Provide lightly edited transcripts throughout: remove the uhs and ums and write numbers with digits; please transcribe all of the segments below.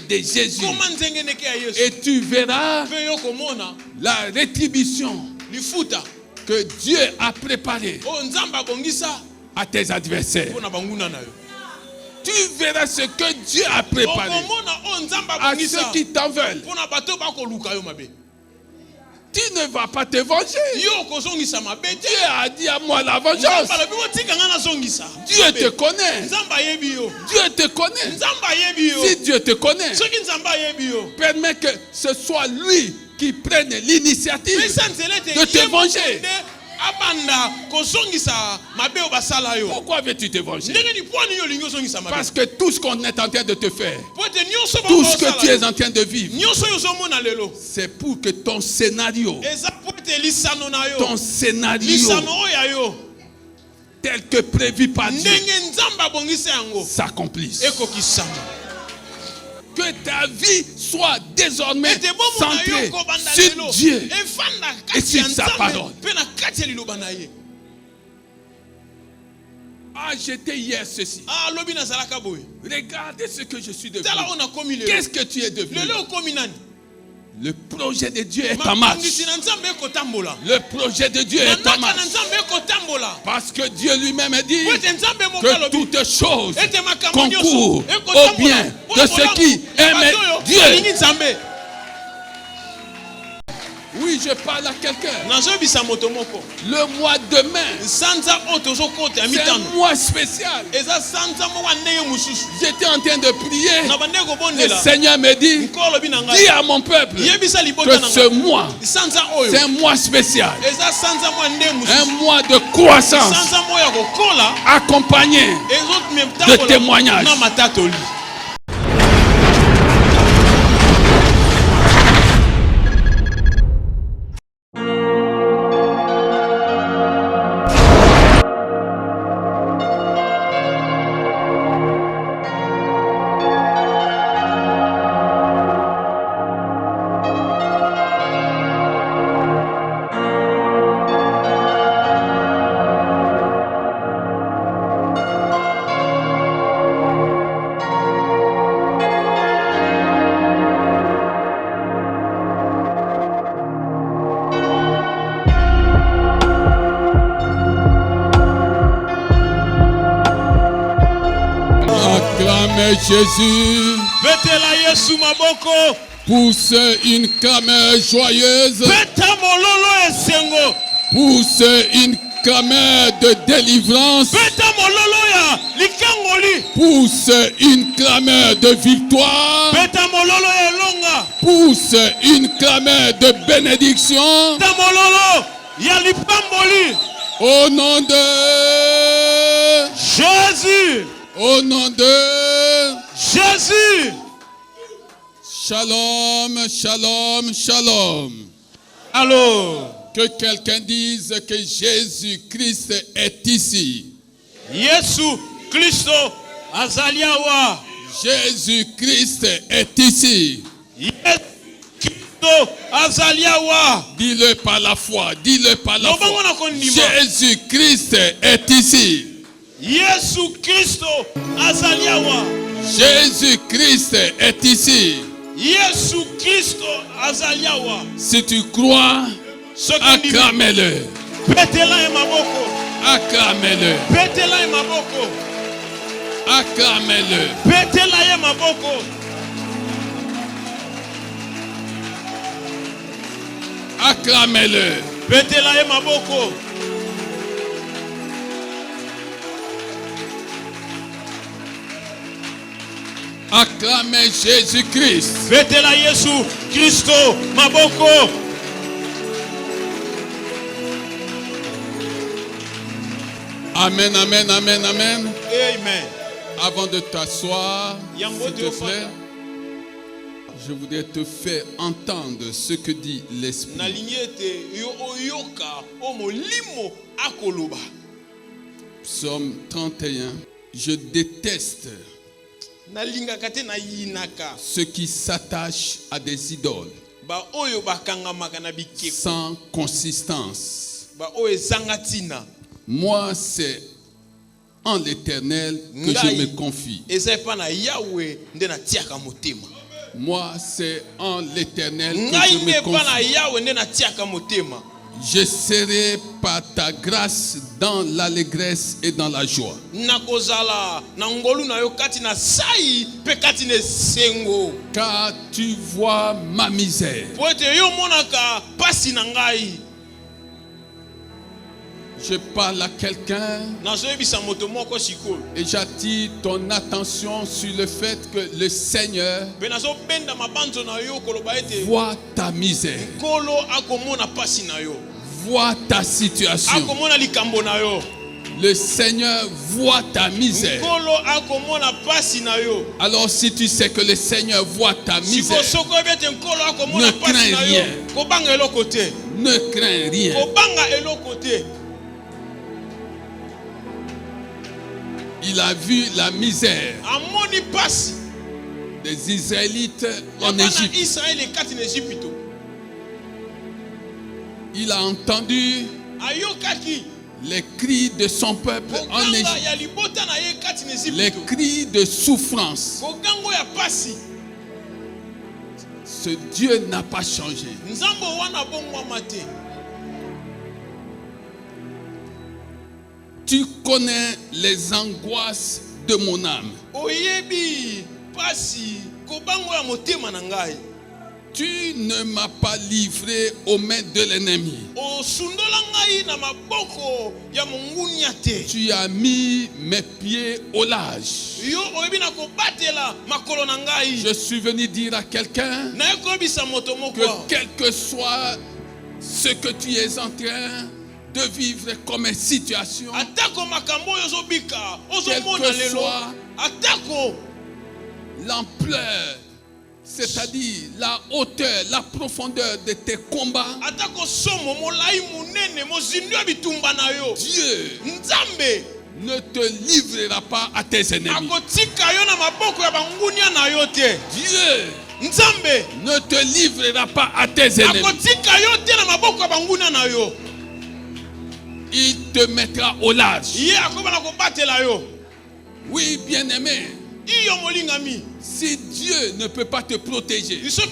de Jésus. Et tu verras la rétribution que Dieu a préparée à tes adversaires. Tu verras ce que Dieu a préparé à ceux qui t'en veulent. Tu ne vas pas te venger. Dieu a dit à moi la vengeance. Dieu te connaît. Dieu te connaît. Si Dieu te connaît, permets que ce soit lui qui prenne l'initiative de te venger. Pourquoi veux-tu te venger? Parce que tout ce qu'on est en train de te faire, tout ce que tu es en train de vivre, c'est pour que ton scénario tel que prévu par Dieu s'accomplisse. Que ta vie soit désormais centrée sur Dieu et sur sa parole. Ah, j'étais hier ceci. Regardez ce que je suis devenu. Qu'est-ce que tu es devenu? Le projet de Dieu est en marche. Le projet de Dieu est en marche. Parce que Dieu lui-même a dit que toutes choses concourent au bien de ceux qui aiment Dieu. Oui, je parle à quelqu'un. Le mois de mai, c'est un mois spécial. J'étais en train de prier. Le Seigneur me dit, dis à mon peuple que ce mois, c'est un mois spécial. Un mois de croissance accompagné de témoignages. Jésus, pousse une clameur joyeuse, pousse une clameur de délivrance, pousse une clameur de victoire, pousse une clameur de bénédiction, au nom de Jésus. Au nom de Jésus. Shalom, shalom, shalom. Alors, que quelqu'un dise que Jésus-Christ est ici. Yesu Christo azaliawa. Jésus-Christ est ici. Yesu Christo azaliawa. Dis-le par la foi, dis-le par la foi. Jésus-Christ est ici. Yesu Christo azaliawa. Jésus-Christ est ici. Yesu Christo azaliawa. Si tu crois, acclame-le. Acclame-le. Acclame-le. Acclame-le. Acclamez Jésus-Christ. Betela Yesu Christo maboko. Amen, amen, amen, amen. Amen. Avant de t'asseoir, s'il te plaît, je voudrais te faire entendre ce que dit l'Esprit. Psaume 31. Je déteste ceux qui s'attachent à des idoles sans consistance. Moi, c'est en l'Éternel que je me confie. Moi, c'est en l'Éternel que je me confie. Je serai par ta grâce dans l'allégresse et dans la joie. Car tu vois ma misère. Je parle à quelqu'un et j'attire ton attention sur le fait que le Seigneur voit ta misère, voit ta situation. Le Seigneur voit ta misère. Alors si tu sais que le Seigneur voit ta misère, ne crains rien. Ne crains rien. Il a vu la misère des Israélites en Égypte. Il a entendu les cris de son peuple en Égypte, les cris de souffrance. Ce Dieu n'a pas changé. Tu connais les angoisses de mon âme. Tu ne m'as pas livré aux mains de l'ennemi. Tu as mis mes pieds au large. Je suis venu dire à quelqu'un que quel que soit ce que tu es en train de vivre comme une situation, quelle que soit l'ampleur, c'est-à-dire la hauteur, la profondeur de tes combats, Dieu ne te livrera pas à tes ennemis. Dieu ne te livrera pas à tes ennemis. Il te mettra au large. Oui, bien-aimé. Si Dieu ne peut pas te protéger, c'est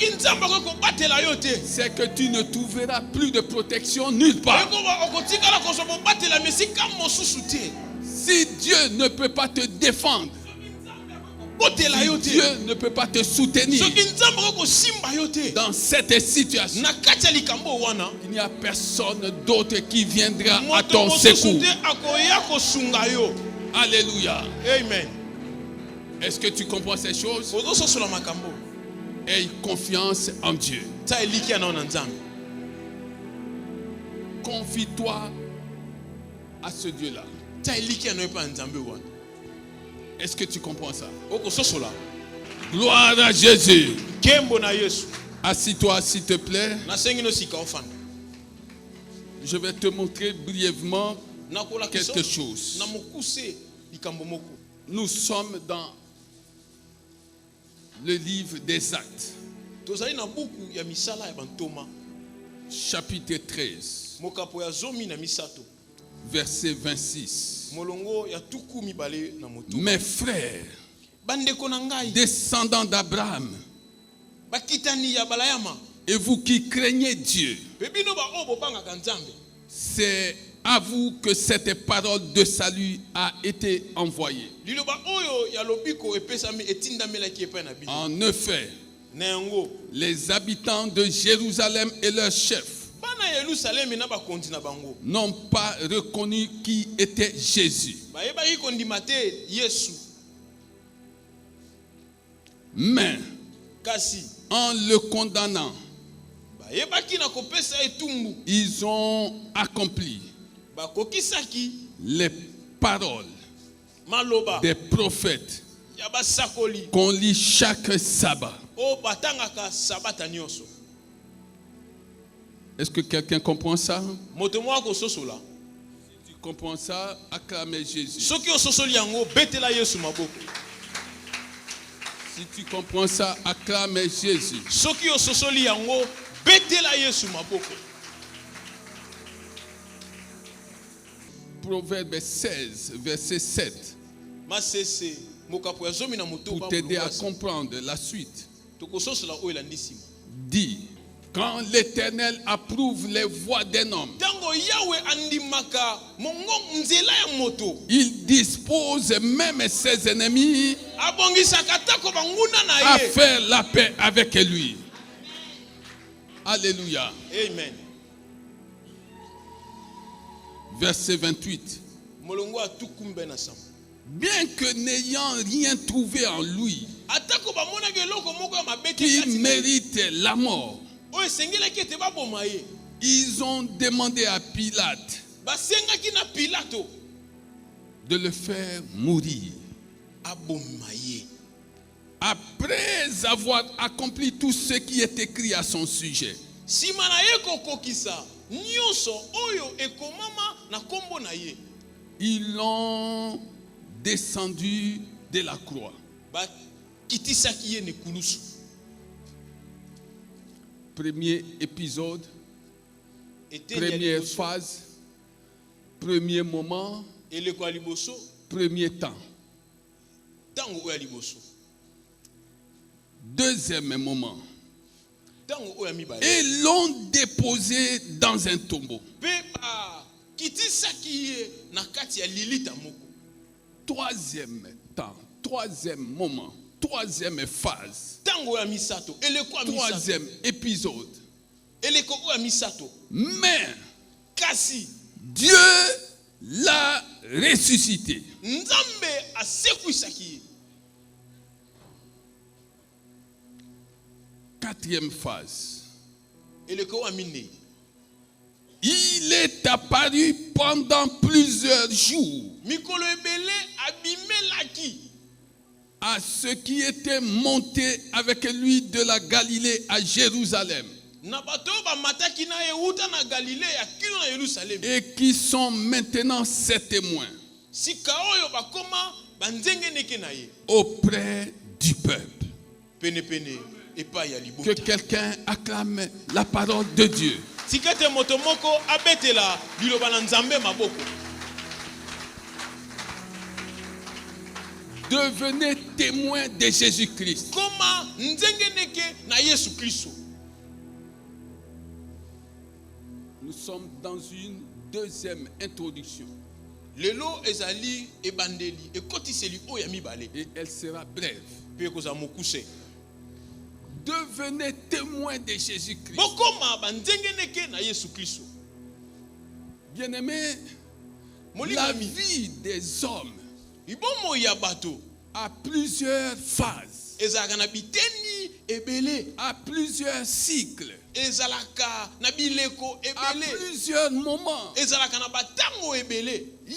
que tu ne trouveras plus de protection nulle part. Si Dieu ne peut pas te défendre, si Dieu ne peut pas te soutenir dans cette situation, il n'y a personne d'autre qui viendra à ton secours. Alléluia. Amen. Est-ce que tu comprends ces choses? Aie confiance en Dieu. Confie-toi à ce Dieu-là. Est-ce que tu comprends ça? Gloire à Jésus. Assis-toi s'il te plaît. Je vais te montrer brièvement quelque chose. Nous sommes dans le livre des Actes, chapitre 13, verset 26. Mes frères, descendants d'Abraham, et vous qui craignez Dieu, c'est à vous que cette parole de salut a été envoyée. En effet, les habitants de Jérusalem et leurs chefs n'ont pas reconnu qui était Jésus. Mais en le condamnant, ils ont accompli les paroles des prophètes qu'on lit chaque sabbat. Est-ce que quelqu'un comprend ça? Si tu comprends ça, acclamez Jésus. Si tu comprends ça, acclamez Jésus. Proverbe 16, verset 7. Pour t'aider à comprendre la suite. dit, quand l'Éternel approuve les voies d'un homme, il dispose même ses ennemis à faire la paix avec lui. Alléluia. Amen. Verset 28. Bien que n'ayant rien trouvé en lui qui mérite la mort, ils ont demandé à Pilate de le faire mourir. Après avoir accompli tout ce qui est écrit à son sujet. Ils l'ont descendu de la croix. Premier épisode, première phase, premier moment, premier temps. Deuxième moment. Et l'ont déposé dans un tombeau. Troisième temps, troisième moment, troisième phase, troisième épisode. Mais Dieu l'a ressuscité. Quatrième phase. Il est apparu pendant plusieurs jours à ceux qui étaient montés avec lui de la Galilée à Jérusalem et qui sont maintenant ses témoins auprès du peuple. Que quelqu'un acclame la parole de Dieu. Devenez témoin de Jésus-Christ. Nous sommes dans une deuxième introduction. Et elle sera brève. Devenez témoin de Jésus-Christ. Bien-aimé, la vie des hommes a plusieurs phases, à plusieurs cycles, à plusieurs moments. Il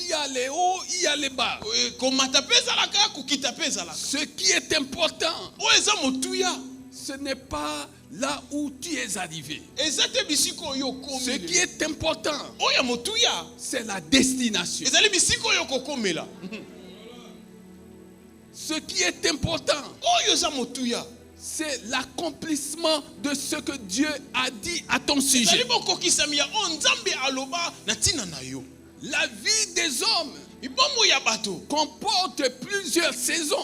y a les hauts, il y a les bas. Ce qui est important, ce n'est pas là où tu es arrivé. Ce qui est important, c'est la destination. Ce qui est important, c'est l'accomplissement de ce que Dieu a dit à ton sujet. La vie des hommes comporte plusieurs saisons.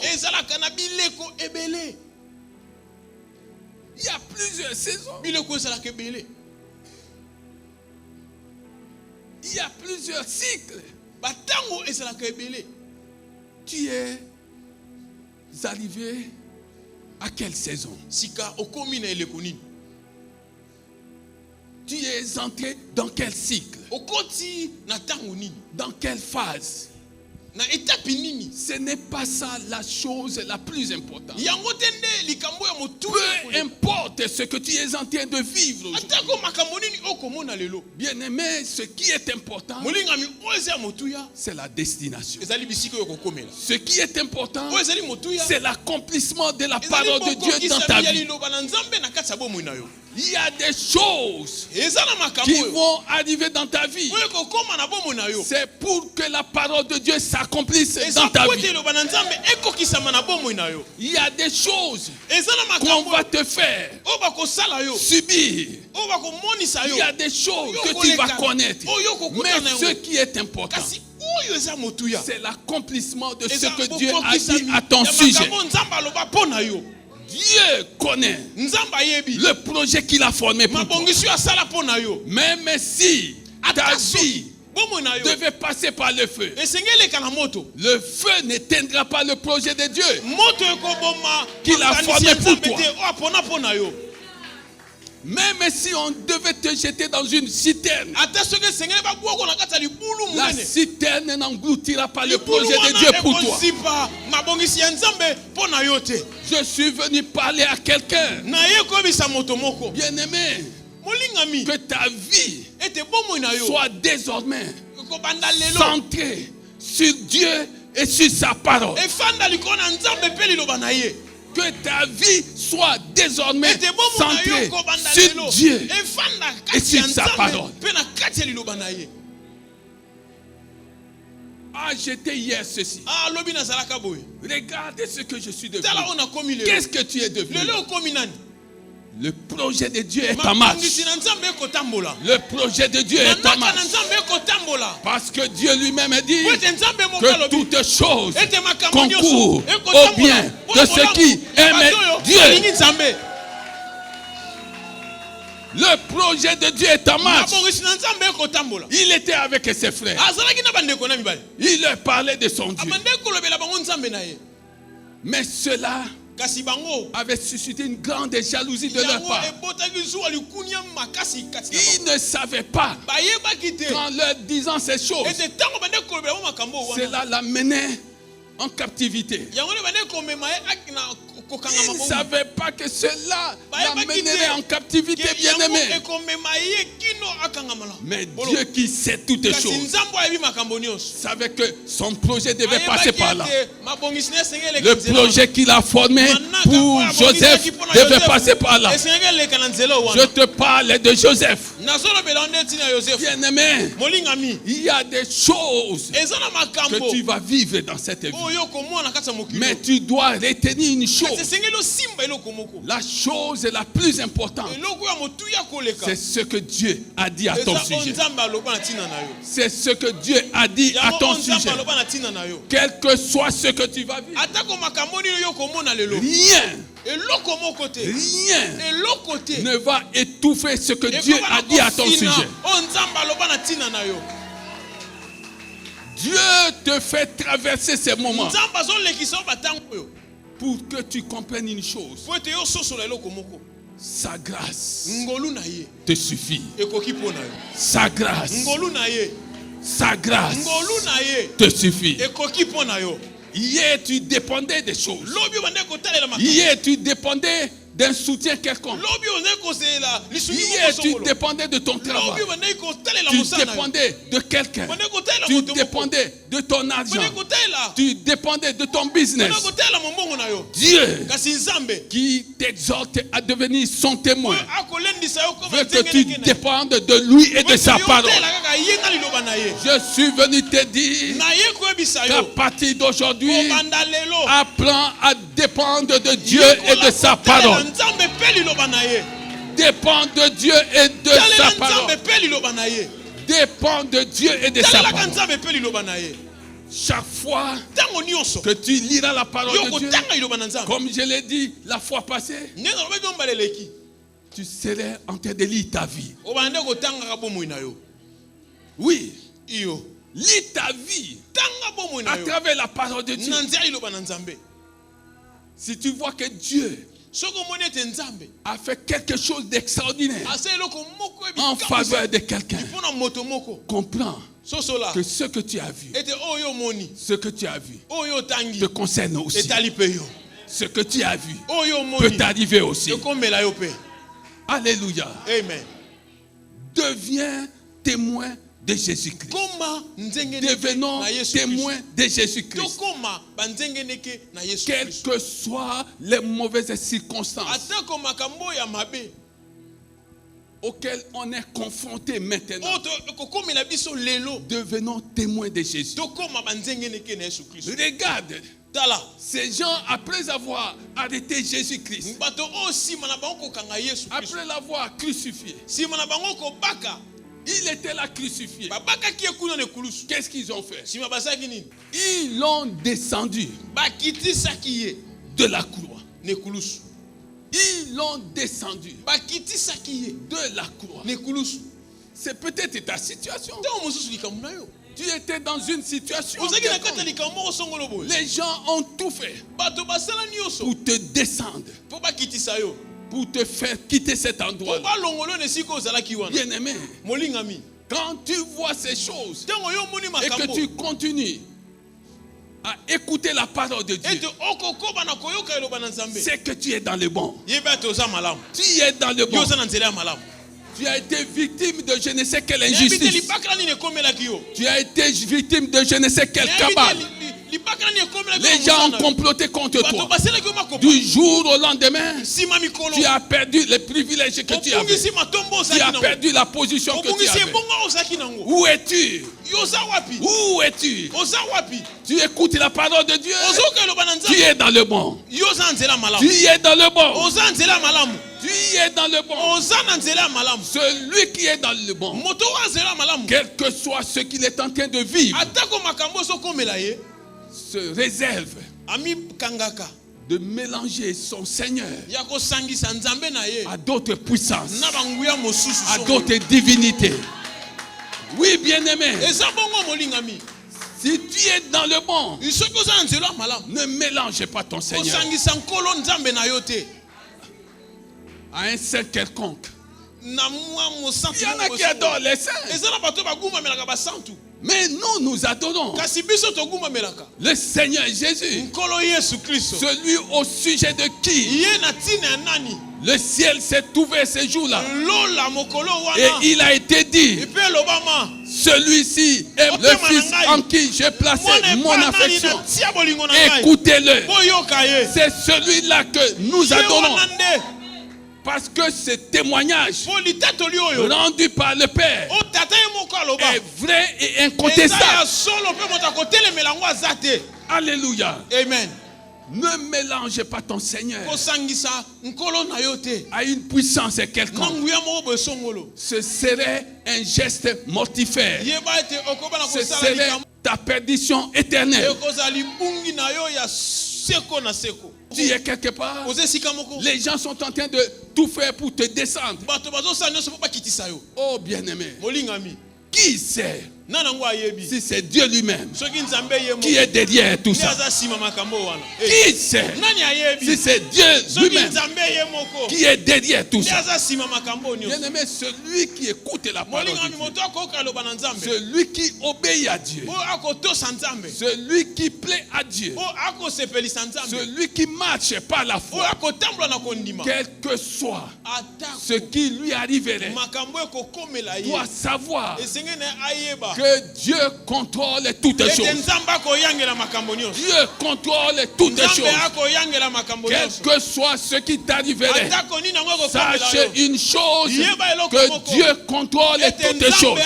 Il y a plusieurs saisons. Il y a plusieurs cycles. Tu es arrivé à quelle saison? Tu es entré dans quel cycle? Dans quelle phase? Ce n'est pas ça la chose la plus importante. Peu importe ce que tu es en train de vivre aujourd'hui. Bien aimé, ce qui est important, c'est la destination. Ce qui est important, c'est l'accomplissement de la parole de Dieu dans ta vie. Il y a des choses qui vont arriver dans ta vie. C'est pour que la parole de Dieu s'accomplisse dans ta vie. Il y a des choses qu'on va te faire subir. Il y a des choses que tu vas connaître. Mais ce qui est important, c'est l'accomplissement de ce que Dieu a dit à ton sujet. Dieu connaît le projet qu'il a formé pour toi. Même si ta vie devait passer par le feu, le feu n'éteindra pas le projet de Dieu qu'il a formé pour toi. Même si on devait te jeter dans une citerne, la citerne n'engloutira pas le projet de Dieu pour toi. Je suis venu parler à quelqu'un, bien-aimé, que ta vie soit désormais centrée sur Dieu et sur sa parole. Que ta vie soit désormais centrée sur Dieu et sur sa parole. Ah, j'étais hier ceci. Regardez ce que je suis devenu. Qu'est-ce que tu es devenu? Le projet de Dieu est en marche. Le projet de Dieu est en marche. Parce que Dieu lui-même a dit que toutes choses concourent au bien de ceux qui aiment Dieu. Le projet de Dieu est en marche. Il était avec ses frères. Il leur parlait de son Dieu. Mais cela avait suscité une grande jalousie de leur part. Ils ne savaient pas qu'en leur disant ces choses, cela l'amenait en captivité. Ils ne savaient pas que cela l'amènerait en captivité, bien-aimé. Mais Dieu qui sait toutes choses savait que son projet devait passer par là. Le projet qu'il a formé pour Joseph devait passer par là. Je te parle de Joseph. Bien-aimé, il y a des choses que tu vas vivre dans cette vie. Mais tu dois retenir une chose. La chose la plus importante, c'est ce que Dieu a dit à ton sujet. C'est ce que Dieu a dit à ton sujet. Quel que soit ce que tu vas vivre, rien ne va étouffer ce que Dieu a dit à ton sujet. Dieu te fait traverser ces moments pour que tu comprennes une chose. Sa grâce te suffit. Sa grâce te suffit. Hier, tu dépendais des choses. Hier, tu dépendais d'un soutien quelconque. Hier, tu dépendais de ton travail. Tu dépendais de quelqu'un. Tu dépendais de ton argent. Tu dépendais de ton business. Dieu, qui t'exhorte à devenir son témoin, veut que tu dépendes de lui et de sa parole. Je suis venu te dire qu'à partir d'aujourd'hui, apprends à dépendre de Dieu et de sa parole. Dépends de Dieu et de sa parole. Dépends de Dieu et de sa parole. Chaque fois que tu liras la parole de Dieu, comme je l'ai dit la fois passée, tu serais en train de lire ta vie. Oui, lis ta vie à travers la parole de Dieu. Si tu vois que Dieu a fait quelque chose d'extraordinaire en faveur de quelqu'un, comprends que ce que tu as vu, te concerne aussi. Ce que tu as vu peut t'arriver aussi. Alléluia. Amen. Deviens témoin de Jésus-Christ. Devenons témoins de Jésus-Christ. Quelles que soient les mauvaises circonstances auxquelles on est confronté maintenant, devenons témoins de Jésus. Regarde, ces gens, après avoir arrêté Jésus-Christ, après l'avoir crucifié, il était là crucifié. Qu'est-ce qu'ils ont fait? Ils l'ont descendu de la croix. ils l'ont descendu de la croix. C'est peut-être ta situation. Tu étais dans une situation. Les gens ont tout fait pour te descendre, pour te faire quitter cet endroit. Bien-aimé, quand tu vois ces choses et que tu continues à écouter la parole de Dieu, c'est que tu es dans le bon. Tu es dans le bon. Tu as été victime de je ne sais quelle injustice. Tu as été victime de je ne sais quelle cabale. Les gens ont comploté contre toi. Du jour au lendemain, tu as perdu les privilèges que tu avais. Tu as perdu la position que tu avais. Où es-tu? Où es-tu? Tu écoutes la parole de Dieu. Tu es dans le bon. Tu es dans le bon. Tu es dans le bon. Celui qui est dans le bon, quel que soit ce qu'il est en train de vivre, se réserve de mélanger son Seigneur à d'autres puissances, à d'autres divinités. Oui, bien-aimé, si tu es dans le bon, ne mélange pas ton Seigneur à un seul quelconque. Il y en a qui adorent les saints. Mais nous adorons le Seigneur Jésus, celui au sujet de qui le ciel s'est ouvert ces jours-là. Et il a été dit, celui-ci est le Fils en qui j'ai placé mon affection. Écoutez-le. C'est celui-là que nous adorons. Parce que ce témoignage rendu par le Père est vrai et incontestable. Alléluia. Amen. Ne mélange pas ton Seigneur à une puissance quelconque. Ce serait un geste mortifère. Ce serait ta perdition éternelle. Tu es quelque part. Les gens sont en train de tout faire pour te descendre. Oh bien-aimé, qui sait si c'est Dieu lui-même qui est derrière tout ça? Qui sait si c'est Dieu lui-même qui est derrière tout ça? Bien-aimé, celui qui écoute la parole de Dieu, celui qui obéit à Dieu, celui qui plaît à Dieu, celui qui marche par la foi, quel que soit ce qui lui arriverait, doit savoir que Dieu contrôle toutes choses. Dieu contrôle toutes choses. Quel que soit ce qui t'arriverait, sache une chose, que Dieu contrôle toutes choses.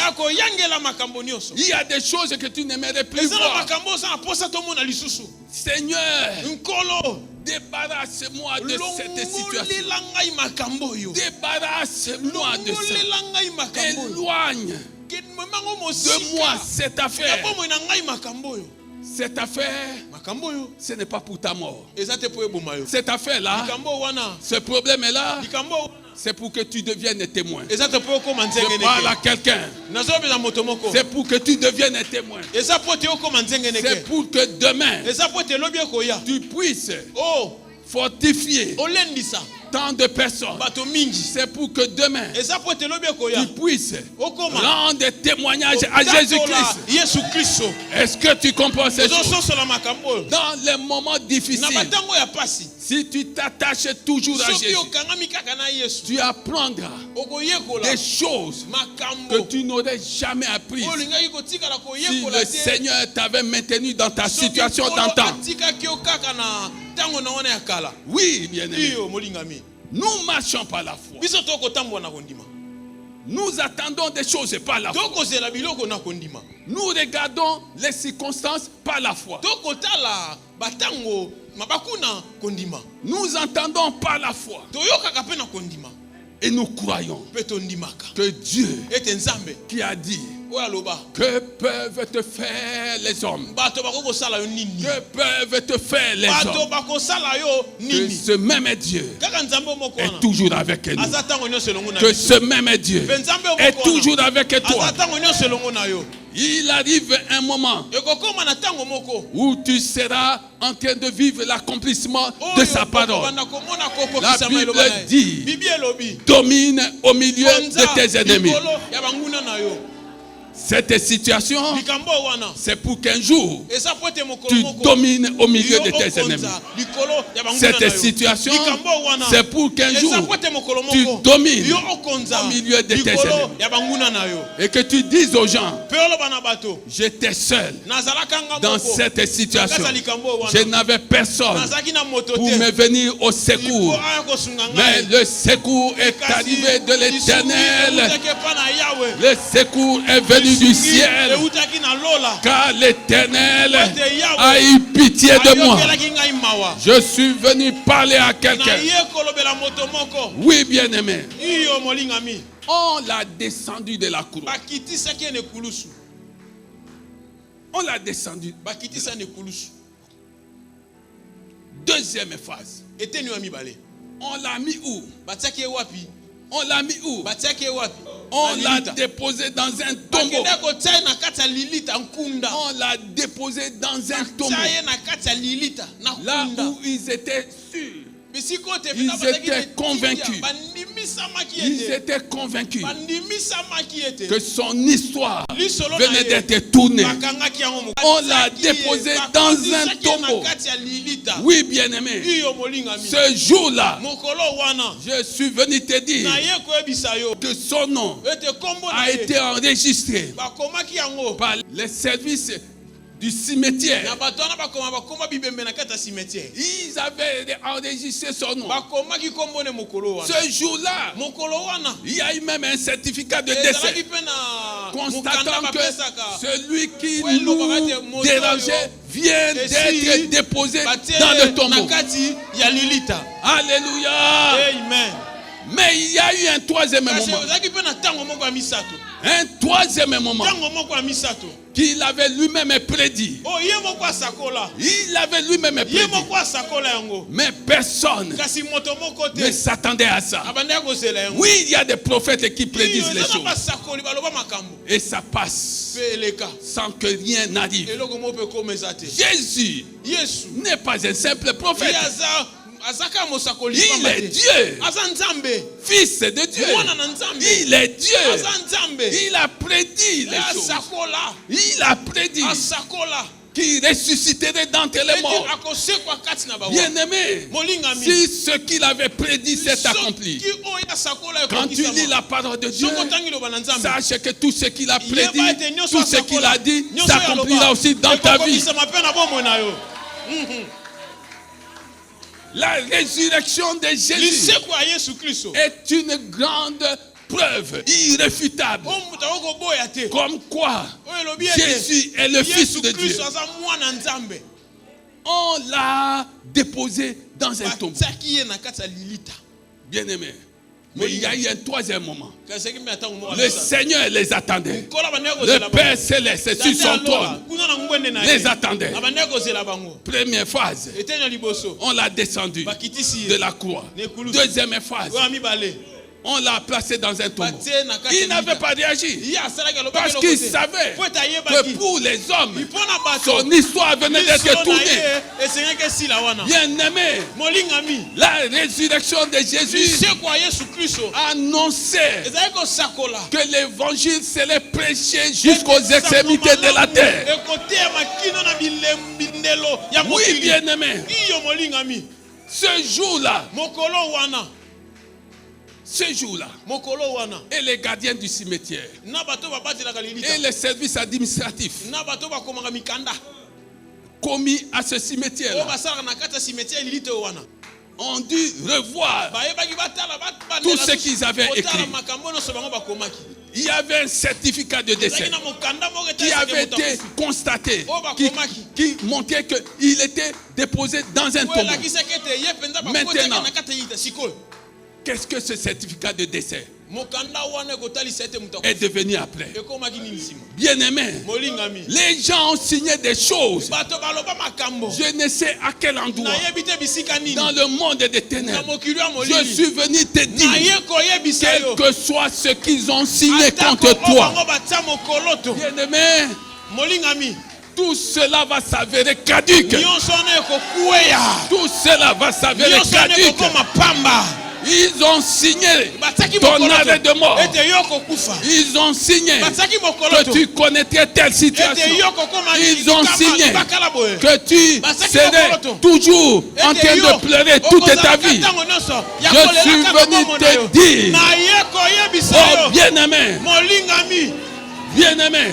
Il y a des choses que tu n'aimerais plus voir. Seigneur, débarrasse-moi de cette situation. Débarrasse-moi de ça. Éloigne de moi cette affaire. Cette affaire, ce n'est pas pour ta mort. Cette affaire-là, ce problème-là, c'est pour que tu deviennes témoin. Je parle à quelqu'un. C'est pour que tu deviennes un témoin. C'est pour que demain, tu puisses fortifier tant de personnes. C'est pour que demain, tu puisses rendre témoignage à Jésus-Christ. Est-ce que tu comprends ces choses? Dans les moments difficiles, si tu t'attaches toujours à Jésus, tu apprendras des choses que tu n'aurais jamais apprises si le Seigneur t'avait maintenu dans ta situation d'antan. Oui, bien-aimé. Nous marchons par la foi. Nous attendons des choses par la foi. Nous regardons les circonstances par la foi. Nous entendons par la foi. Et nous croyons que Dieu qui a dit Que peuvent te faire les hommes? Que peuvent te faire les hommes? Que ce même Dieu est toujours avec nous. Que ce même Dieu est toujours avec toi. Il arrive un moment où tu seras en train de vivre l'accomplissement de sa parole. La Bible dit, domine au milieu de tes ennemis. Cette situation, c'est pour qu'un jour, tu domines au milieu de tes ennemis. Cette situation, c'est pour qu'un jour, tu domines au milieu de tes ennemis. Et que tu dises aux gens, j'étais seul dans cette situation. Je n'avais personne pour me venir au secours. Mais le secours est arrivé de l'Éternel. Le secours est venu du ciel, car l'Éternel a eu pitié de moi. Je suis venu parler à quelqu'un. Oui, bien-aimé. On l'a descendu de la croix. On l'a descendu. Deuxième phase. On l'a mis où? On l'a mis où? On l'a déposé dans un tombeau. On l'a déposé dans un tombeau. Là où ils étaient sûrs. Ils étaient convaincus. Ils étaient convaincus que son histoire venait d'être tournée. On l'a déposé dans un tombeau. Oui, bien-aimé. Ce jour-là, je suis venu te dire que son nom a été enregistré par les services du cimetière. Ils avaient enregistré son nom. Ce jour-là, il y a eu même un certificat de décès constatant que celui qui nous dérangeait vient d'être déposé dans le tombeau. Alléluia. Amen. Mais il y a eu un troisième moment. Un troisième moment qu'il avait lui-même prédit. Il avait lui-même prédit. Mais personne ne s'attendait à ça. Oui, il y a des prophètes qui prédisent les choses. Et ça passe sans que rien n'arrive. Jésus n'est pas un simple prophète. Il est Dieu, fils de Dieu. Il est Dieu. Il a prédit les choses. Il a prédit qu'il ressusciterait d'entre les morts. Bien-aimé, si ce qu'il avait prédit s'est accompli, quand tu lis la parole de Dieu, sache que tout ce qu'il a prédit, tout ce qu'il a dit, s'accomplira aussi dans ta vie. La résurrection de Jésus est une grande preuve irréfutable. Comme quoi Jésus est le Fils de Dieu. On l'a déposé dans un tombeau. Bien-aimé. Mais il y a eu un troisième moment. Le Seigneur les attendait. Le Père Céleste sur son trône les attendait. Première phase, on l'a descendu de la croix. Deuxième phase, on l'a placé dans un tombeau. Il n'avait pas réagi parce qu'il savait que pour les hommes, son histoire venait d'être tournée. Bien-aimé, la résurrection de Jésus annonçait que l'évangile serait prêché jusqu'aux extrémités de la terre. Oui, bien-aimé, ce jour-là, et les gardiens du cimetière, et les services administratifs commis à ce cimetière-là, ont dû revoir tout ce qu'ils avaient écrit. Il y avait un certificat de décès qui avait été constaté, qui montrait qu'il était déposé dans un tombeau. Maintenant, qu'est-ce que ce certificat de décès est devenu après. Bien-aimé, les gens ont signé des choses. Je ne sais à quel endroit. Dans le monde des ténèbres. Je suis venu te dire, quel que soit ce qu'ils ont signé contre toi. Bien-aimé, tout cela va s'avérer caduque. Tout cela va s'avérer caduque. Ils ont signé ton arrêt de mort. Ils ont signé que tu connaîtrais telle situation. Ils ont signé que tu serais toujours en train de pleurer toute ta vie. Je suis venu te dire, oh bien-aimé, bien-aimé,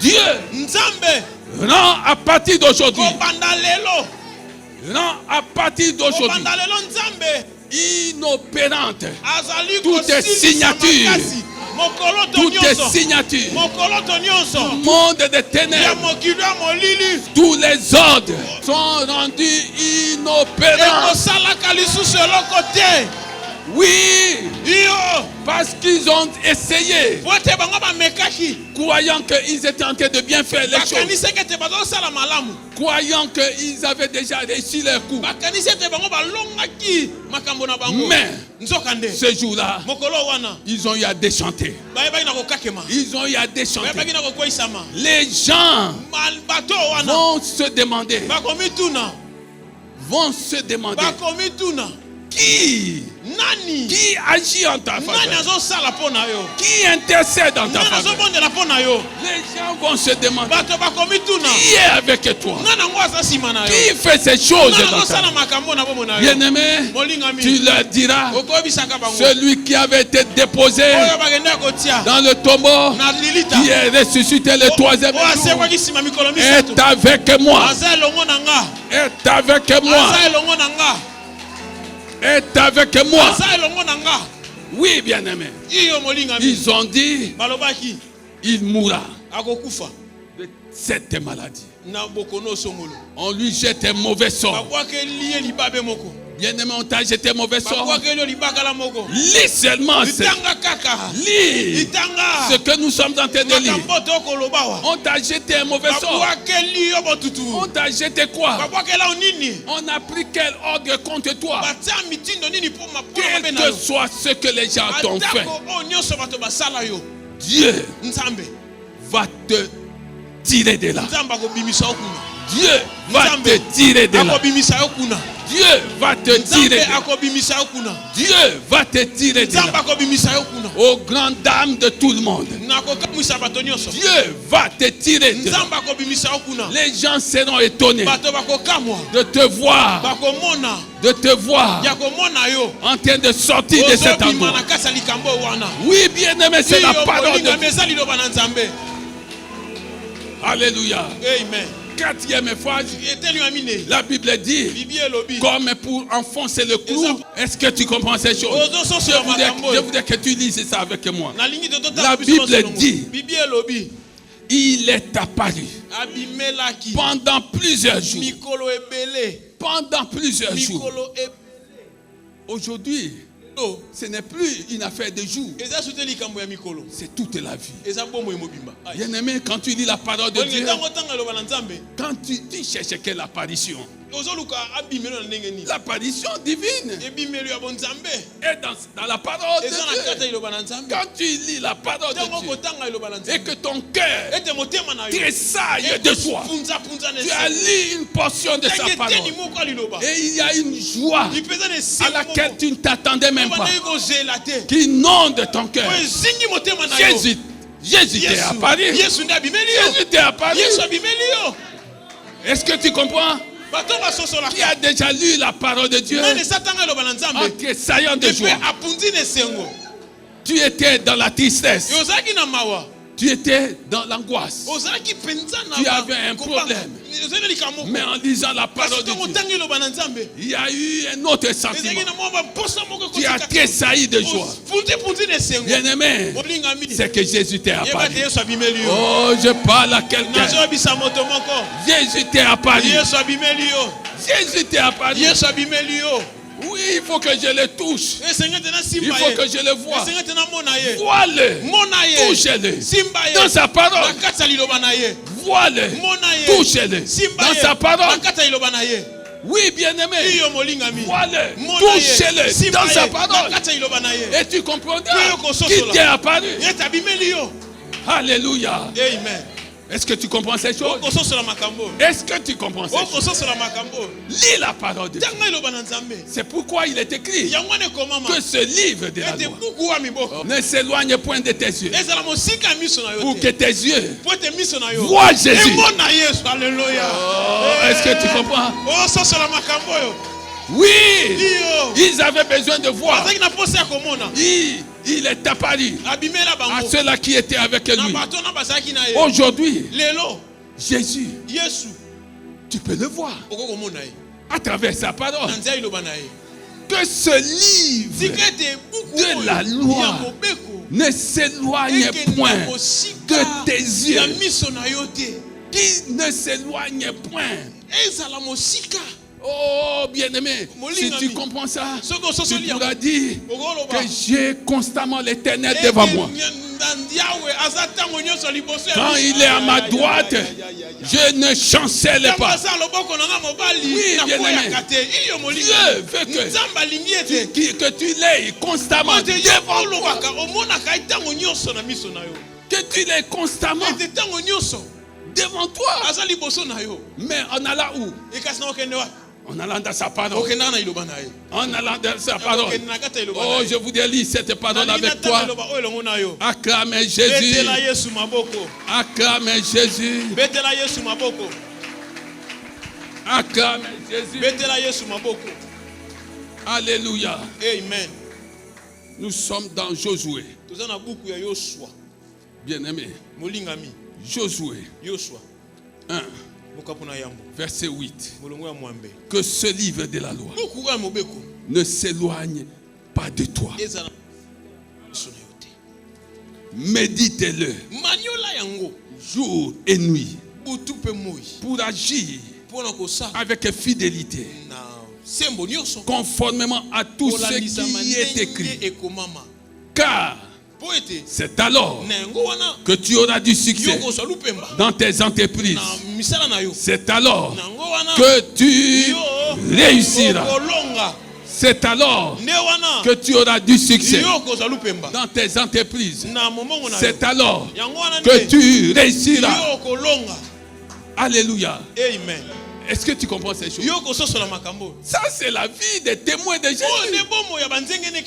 Dieu rend à partir d'aujourd'hui. Non, à partir d'aujourd'hui, inopérante, toutes tes signatures, monde des ténèbres, tous les ordres sont rendus inopérants. Oui, parce qu'ils ont essayé, croyant qu'ils étaient en train de bien faire les choses, croyant qu'ils avaient déjà réussi leur coup. Mais ce jour-là, ils ont eu à déchanter. Ils ont eu à déchanter. Les gens vont se demander, qui agit en ta faveur? Qui intercède en ta faveur? Les gens vont se demander, qui est avec toi? Qui fait ces choses dans ta vie? Bien-aimé, tu leur diras, celui qui avait été déposé dans le tombeau, qui est ressuscité le troisième jour, est avec moi. Est avec moi. Est avec moi. Oui, bien-aimé. Ils ont dit, il mourra de cette maladie. On lui jette un mauvais sort. Bien-aimé, on t'a jeté un mauvais sort. Lis seulement. Lis ce que nous sommes en train de lire. On t'a jeté un mauvais sort. On t'a jeté quoi? On a pris quel ordre contre toi? Quel que soit ce que les gens t'ont fait, Dieu va te tirer de là. Dieu va te tirer de là. Dieu va te tirer de là. Dieu va te tirer de là. Aux grandes dames de tout le monde, Dieu va te tirer de là. Les gens seront étonnés de te voir, en train de sortir de cet endroit. Oui, bien-aimé, c'est la parole de Dieu. Alléluia. Amen. Quatrième fois, la Bible dit, comme pour enfoncer le clou. Est-ce que tu comprends ces choses? Je voudrais que tu lises ça avec moi. La Bible dit, il est apparu pendant plusieurs jours. Pendant plusieurs jours. Aujourd'hui, ce n'est plus une affaire de jours. C'est toute la vie. Bien-aimé, quand tu lis la parole de Dieu, quand tu cherches quelle apparition? L'apparition divine est dans la parole de Dieu. Quand tu lis la parole de Dieu et que ton cœur tressaille de joie, tu as lu une portion de sa parole et il y a une joie à laquelle tu ne t'attendais même pas qui inonde ton cœur. Jésus t'est apparu. Jésus t'est apparu. Est-ce que tu comprends? Qui a déjà lu la parole de Dieu en tressaillant de joie? Tu étais dans la tristesse. Tu étais dans l'angoisse. Tu avais un problème. Mais en lisant la parole de Dieu, il y a eu un autre sentiment. Tu as tressailli de joie. Bien-aimé, c'est que Jésus t'est apparu. Oh, je parle à quelqu'un. Jésus t'est apparu. Jésus t'est apparu. Oui, il faut que je les touche. Il faut que je les vois. Vois-le. Touche-le. Dans sa parole. Vois-le. Touche-le. Dans sa parole. Oui, bien-aimé. Vois-le. Touche-le. Dans sa parole. Et tu comprendras qu'il t'est apparu. Alléluia. Amen. Est-ce que tu comprends ces choses? Est-ce que tu comprends ces choses? Lis la parole de Dieu. C'est pourquoi il est écrit que ce livre de la loi ne s'éloigne point de tes yeux, pour que tes yeux voient Jésus. Alléluia. Est-ce que tu comprends? Oui, ils avaient besoin de voir. Il est apparu à ceux-là qui étaient avec lui. Aujourd'hui, Jésus, tu peux le voir à travers sa parole. Que ce livre de la loi ne s'éloigne point de tes yeux. Qu'il ne s'éloigne point. Oh bien-aimé, si tu comprends ça, tu pourras dire que j'ai constamment l'Éternel devant moi. Quand il est à ma droite, je ne chancelle pas. Oui, bien-aimé, Dieu veut que tu l'aies constamment devant toi. Que tu l'aies constamment devant toi. Mais en allant où? En allant dans sa parole. En allant dans sa parole. Oh, je voudrais lire cette parole avec toi. Acclamez Jésus. Acclamez Jésus. Acclamez Jésus. Alléluia. Amen. Nous sommes dans Josué. Bien-aimé. Josué 1. Verset 8. Que ce livre de la loi ne s'éloigne pas de toi. Médite-le jour et nuit pour agir avec fidélité conformément à tout ce qui est écrit. Car c'est alors que tu auras du succès dans tes entreprises. C'est alors que tu réussiras. C'est alors que tu auras du succès dans tes entreprises. C'est alors que tu réussiras. Alléluia. Amen. Est-ce que tu comprends ces choses? Ça, c'est la vie des témoins de Jésus.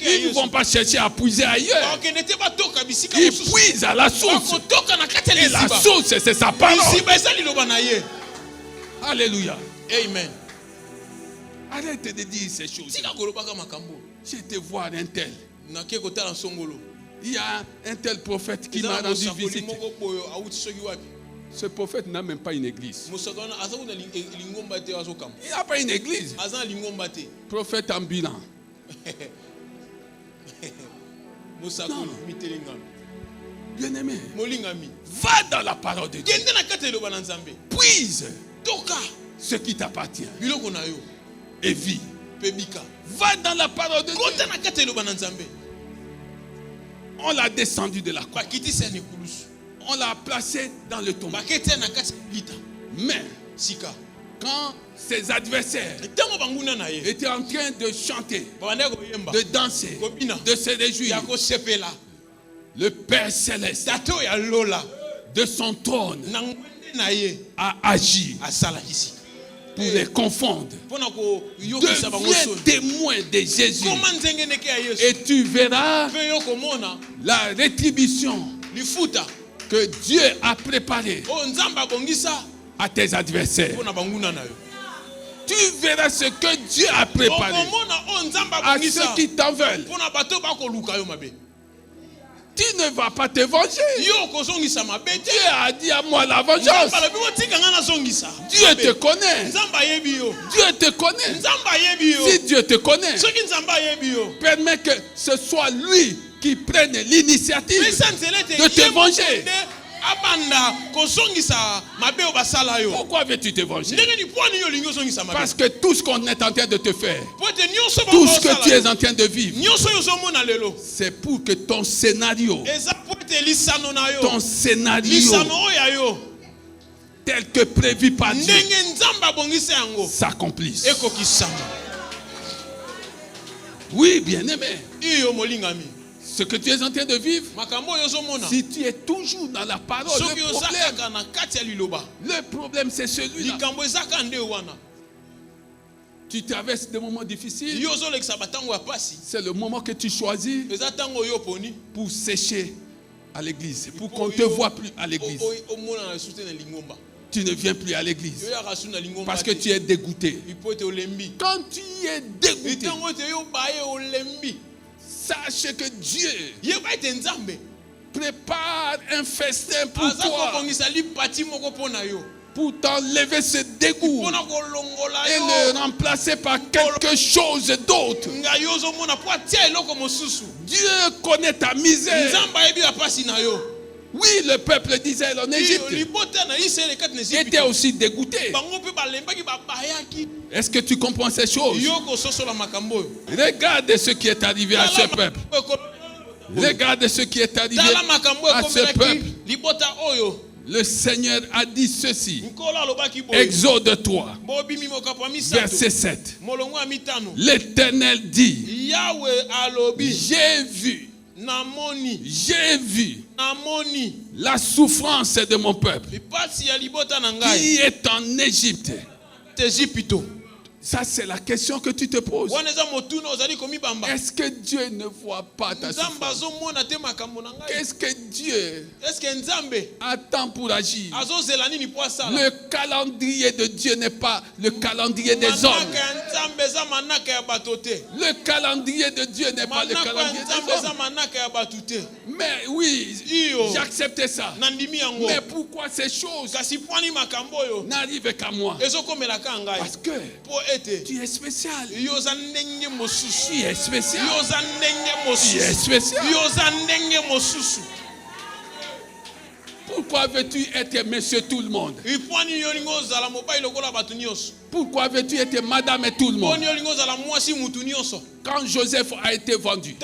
Ils ne vont pas chercher à puiser ailleurs. Ils puisent à la source. Et la source, c'est sa parole. Alléluia. Amen. Arrête de dire ces choses. Je te vois un tel. Il y a un tel prophète qui m'a rendu visite. Ce prophète n'a même pas une église. Il n'a pas une église. Prophète ambulant. Bien-aimé, va dans la parole de Dieu. Puise ce qui t'appartient et vis. Va dans la parole de Dieu. On l'a descendu de la croix. On l'a placé dans le tombeau. Mais quand ses adversaires étaient en train de chanter, de danser, de se réjouir, le Père Céleste de son trône a agi pour les confondre. Deviens témoin de Jésus et tu verras la rétribution que Dieu a préparée à tes adversaires. Tu verras ce que Dieu a préparé à ceux qui t'en veulent. Tu ne vas pas te venger. Dieu a dit à moi la vengeance. Dieu te connaît. Dieu te connaît. Si Dieu te connaît, permets que ce soit lui qui prenne l'initiative de te venger. Pourquoi veux-tu te venger? Parce que tout ce qu'on est en train de te faire, tout ce que tu es en train de vivre, c'est pour que ton scénario tel que prévu par Dieu s'accomplisse. Oui, bien-aimé. Ce que tu es en train de vivre, si tu es toujours dans la parole, le problème c'est celui-là. Tu traverses des moments difficiles, c'est le moment que tu choisis pour sécher à l'église, pour qu'on ne te voit plus à l'église. Tu ne viens plus à l'église parce que tu es dégoûté. Quand tu es dégoûté, sache que Dieu prépare un festin pour toi, pour t'enlever ce dégoût et le remplacer par quelque chose d'autre. Dieu connaît ta misère. Oui, le peuple d'Israël en Égypte était aussi dégoûté. Est-ce que tu comprends ces choses? Regarde ce qui est arrivé à ce peuple. Regarde ce qui est arrivé à ce peuple. Le Seigneur a dit ceci. Exode 3, verset 7. L'Éternel dit, j'ai vu la souffrance de mon peuple qui est en Égypte. Ça, c'est la question que tu te poses. Est-ce que Dieu ne voit pas ta souffrance? Qu'est-ce que Dieu attend pour agir? Le calendrier de Dieu n'est pas le calendrier des hommes. Le calendrier de Dieu n'est pas le calendrier des hommes. Mais oui, j'acceptais ça. Mais pourquoi ces choses n'arrivent qu'à moi? Parce que tu es spécial. Tu es spécial. Tu es spécial. Pourquoi veux-tu être monsieur tout le monde? Pourquoi veux-tu être madame et tout le monde? Quand Joseph a été vendu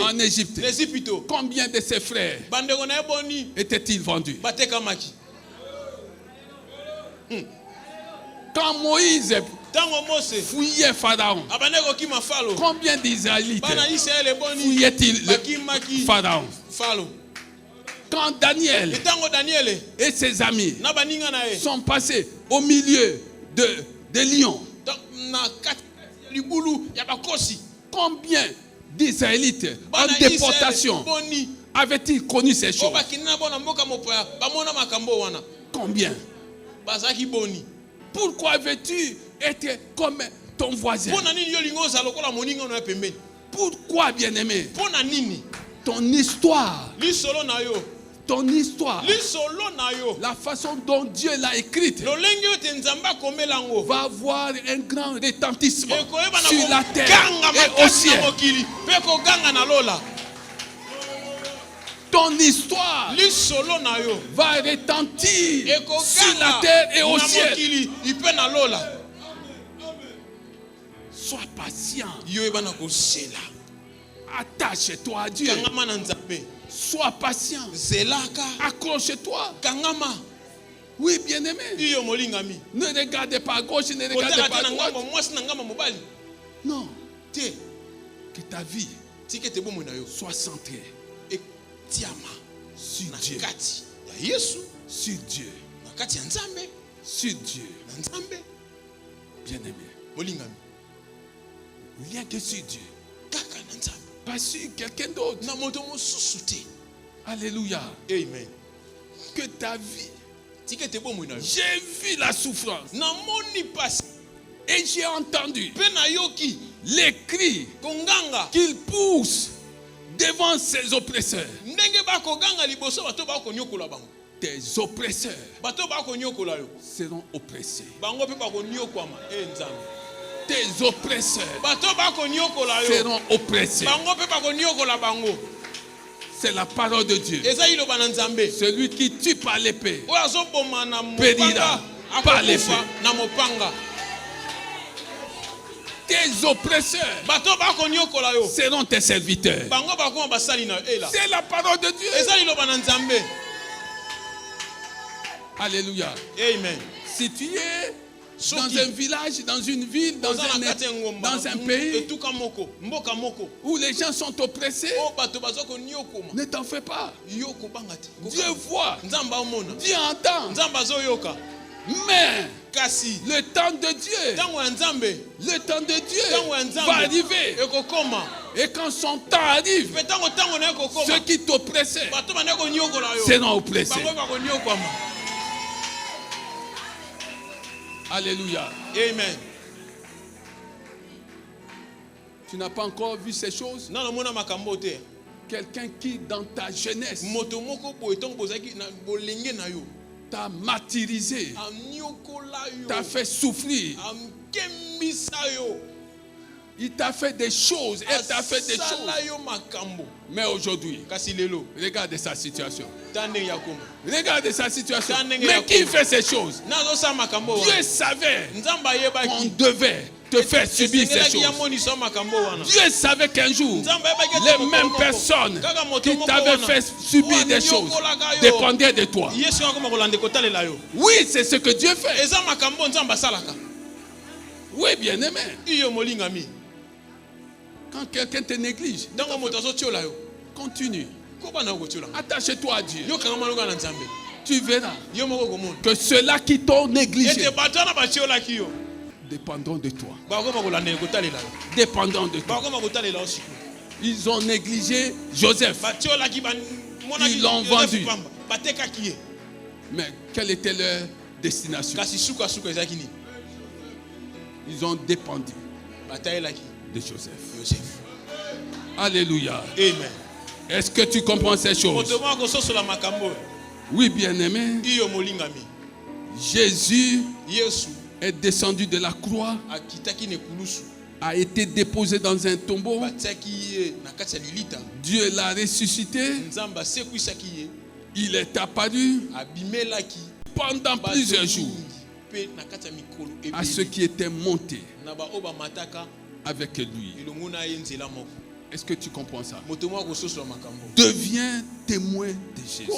en Égypte, combien de ses frères étaient-ils vendus? Quand Moïse fouillait Pharaon, combien d'Israélites fouillaient-ils le Pharaon? Quand Daniel et ses amis sont passés au milieu de lions, combien d'Israélites en déportation avaient-ils connu ces choses? Combien? Pourquoi veux-tu être comme ton voisin? Pourquoi, bien-aimé? Ton histoire, la façon dont Dieu l'a écrite, va avoir un grand retentissement sur la terre et au ciel. Ton histoire va retentir sur la terre et au ciel. Sois patient. Attache-toi à Dieu. Sois patient. Accroche-toi. Oui, bien-aimé. Ne regardez pas à gauche, ne regardez pas à droite. Non. Que ta vie soit centrée sur Dieu. Sur Dieu. Sur Dieu. Bien-aimé. Rien que sur Dieu. Pas sur quelqu'un d'autre. Alléluia. Amen. Que ta vie. J'ai vu la souffrance. Et j'ai entendu les cris qu'il pousse devant ses oppresseurs. Tes oppresseurs seront oppressés. Tes oppresseurs seront oppressés. C'est la parole de Dieu. Celui qui tue par l'épée périra par l'épée. Tes oppresseurs seront tes serviteurs. C'est la parole de Dieu. Alléluia. Amen. Si tu es dans un village, dans une ville, dans un pays où les gens sont oppressés, ne t'en fais pas. Dieu voit, Dieu entend. Mais le temps de Dieu va arriver. Et quand son temps arrive, ceux qui t'oppressaient seront oppressés. Alléluia. Amen. Tu n'as pas encore vu ces choses? Quelqu'un qui dans ta jeunesse t'a martyrisé, t'a fait souffrir, il t'a fait des choses, elle t'a fait des choses. Mais aujourd'hui, regarde sa situation. Regarde sa situation. Mais qui fait ces choses? Dieu savait qu'on devait te faire subir ces choses. Dieu savait qu'un jour, les mêmes personnes qui t'avaient fait subir des choses dépendaient de toi. Oui, c'est ce que Dieu fait. Oui, bien aimé. Quand quelqu'un te néglige, continue. Attache-toi à Dieu. Tu verras que ceux-là qui t'ont négligé dépendront de toi. Dépendant de toi. Ils ont négligé Joseph. Ils l'ont vendu. Mais quelle était leur destination? Ils ont dépendu de Joseph. Alléluia. Amen. Est-ce que tu comprends ces choses? Oui, bien-aimé. Jésus est descendu de la croix, a été déposé dans un tombeau. Dieu l'a ressuscité. Il est apparu pendant plusieurs jours à ceux qui étaient montés avec lui. Est-ce que tu comprends ça? Deviens témoin de Jésus.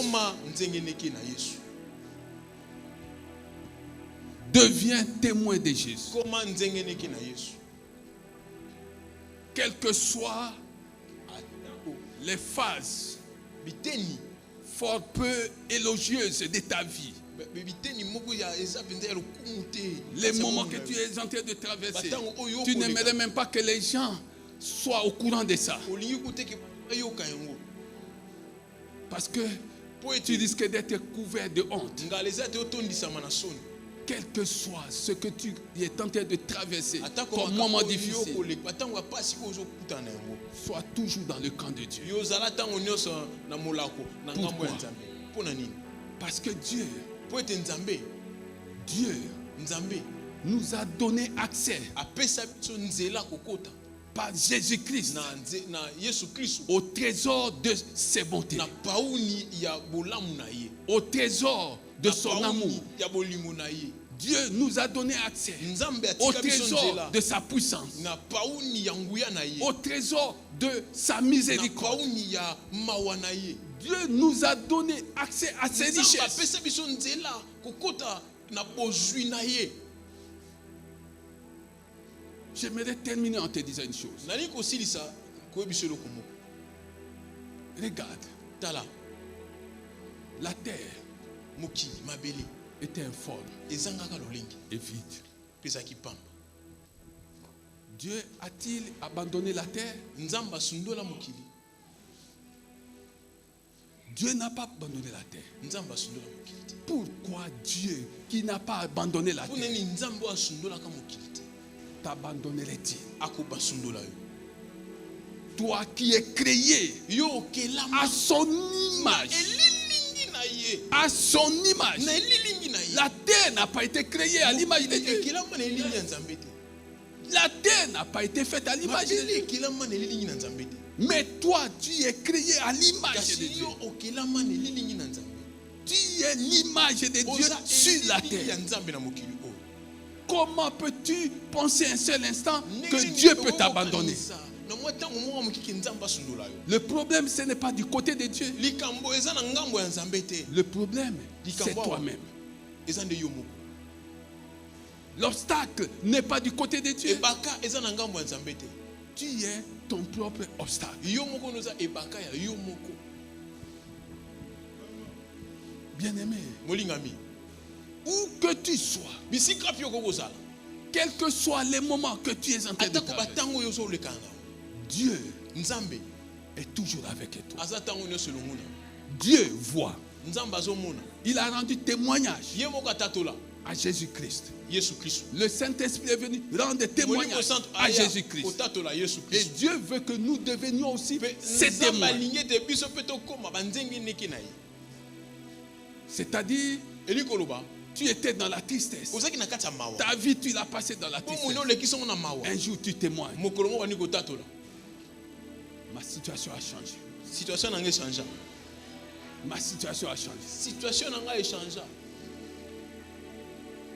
Deviens témoin de Jésus. Quelles que soient les phases fort peu élogieuses de ta vie, les moments que tu es en train de traverser, tu n'aimerais même pas que les gens soient au courant de ça. Parce que tu risques d'être couvert de honte. Quel que soit ce que tu es en train de traverser comme moment difficile, sois toujours dans le camp de Dieu. Pourquoi? Parce que Dieu nous a donné accès par Jésus-Christ au trésor de ses bontés, au trésor de son amour. Dieu nous a donné accès au trésor de sa puissance, au trésor de sa miséricorde. Dieu nous a donné accès à ses richesses. J'aimerais terminer en te disant une chose. Regarde, la terre était informe et vide. Dieu a-t-il abandonné la terre? Dieu n'a pas abandonné la terre. Pourquoi Dieu, qui n'a pas abandonné la terre, t'abandonnerait-il? Toi qui es créé à son image. À son image. La terre n'a pas été créée à l'image de Dieu. La terre n'a pas été faite à l'image de Dieu. Mais toi, tu es créé à l'image de Dieu. Tu es l'image de Dieu sur la terre. Comment peux-tu penser un seul instant que Dieu peut t'abandonner? Le problème, ce n'est pas du côté de Dieu. Le problème, c'est toi-même. L'obstacle n'est pas du côté de Dieu. Tu es ton propre obstacle. Bien-aimé, où que tu sois, quel que soit les moments que tu es en train de traverser, Dieu est toujours avec toi. Dieu voit. Il a rendu témoignage à Jésus-Christ. Le Saint-Esprit est venu rendre témoignage à Jésus-Christ. Et Dieu veut que nous devenions aussi ces témoins. C'est-à-dire, tu étais dans la tristesse. Ta vie, tu l'as passée dans la tristesse. Un jour, tu témoignes. Ma situation a changé. Ma situation a changé.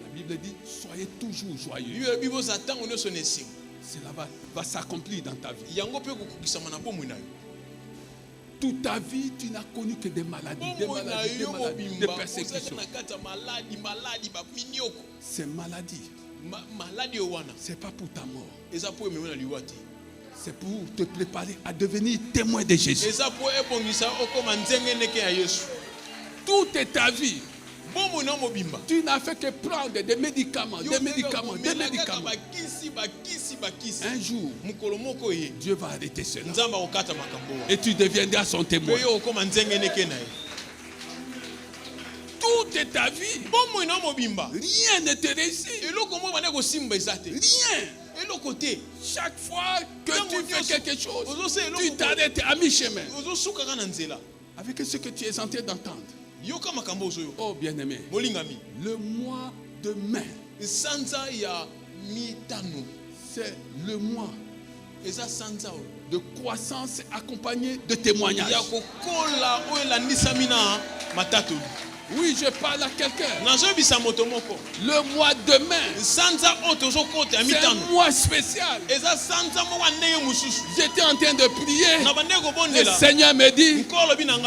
La Bible dit, soyez toujours joyeux. Cela va s'accomplir dans ta vie. Toute ta vie, tu n'as connu que des maladies, des persécutions. Ces maladies, ce n'est pas pour ta mort. C'est pour te préparer à devenir témoin de Jésus. Toute ta vie, tu n'as fait que prendre des médicaments. Un jour, Dieu va arrêter cela. Et tu deviendras son témoin. Toute ta vie, rien ne te réussit. Rien. Chaque fois que tu fais quelque chose, tu t'arrêtes à mi-chemin. Avec ce que tu es en train d'entendre. Oh bien-aimé, le mois de mai, c'est le mois de croissance accompagné de témoignages. Oui, je parle à quelqu'un. Le mois de mai, c'est un mois spécial. J'étais en train de prier. Le Seigneur me dit,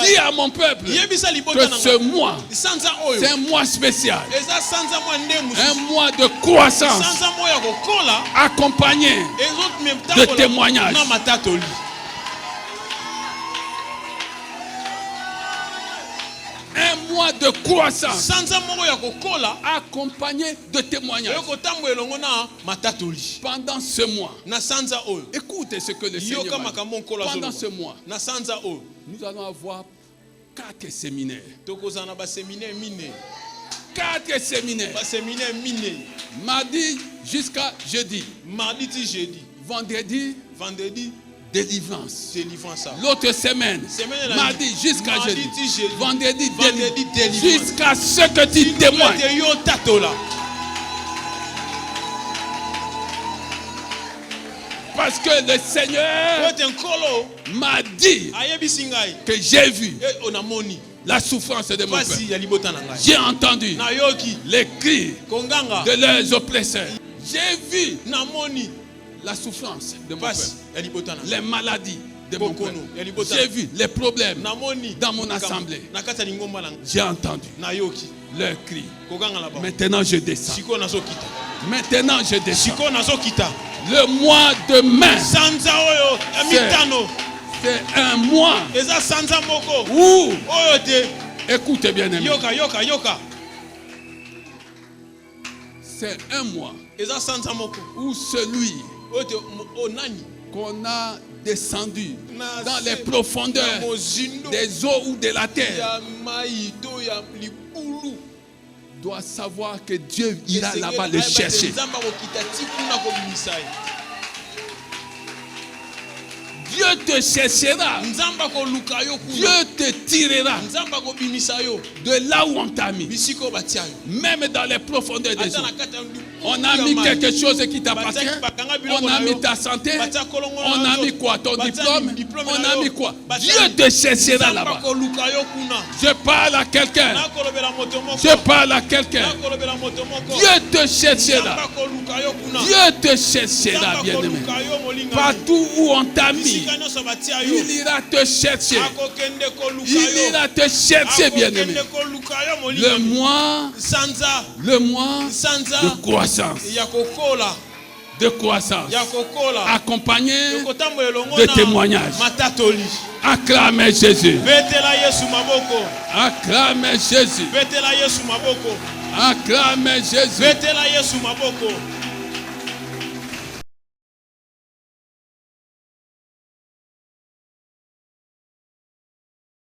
dis à mon peuple que ce mois, c'est un mois spécial. Un mois de croissance accompagné de témoignages. Un mois de croissance accompagné de témoignages. Pendant ce mois, écoutez ce que le Seigneur m'a dit. Pendant ce mois, nous allons avoir 4 séminaires. 4 séminaires. Mardi jusqu'à jeudi. Vendredi. Délivrance. L'autre semaine, mardi jusqu'à jeudi. Vendredi, délivrance. Jusqu'à ce que tu témoignes. Parce que le Seigneur m'a dit que j'ai vu la souffrance de mon peuple. J'ai entendu les cris de leurs oppresseurs. J'ai vu la souffrance de mon peuple, les maladies de mon peuple. J'ai vu les problèmes dans mon assemblée. J'ai entendu leurs cris. Maintenant je descends. Maintenant je descends. Le mois de mai, c'est un mois où, écoutez bien aimé, c'est un mois où celui qu'on a descendu dans les profondeurs des eaux ou de la terre doit savoir que Dieu ira là-bas le chercher. Dieu te cherchera. Dieu te tirera de là où on t'a mis. Même dans les profondeurs des eaux. On a mis quelque chose qui t'appartient. On a mis ta santé. On a mis quoi? Ton diplôme. On a mis quoi? Dieu te cherchera là-bas. Je parle à quelqu'un. Je parle à quelqu'un. Dieu te cherchera. Dieu te cherchera, bien-aimé. Partout où on t'a mis, il ira te chercher. Il ira te chercher, bien-aimé. Le mois de croissance. De croissance. Accompagné de témoignages. Acclamez Jésus. Acclamez Jésus. Acclamez Jésus.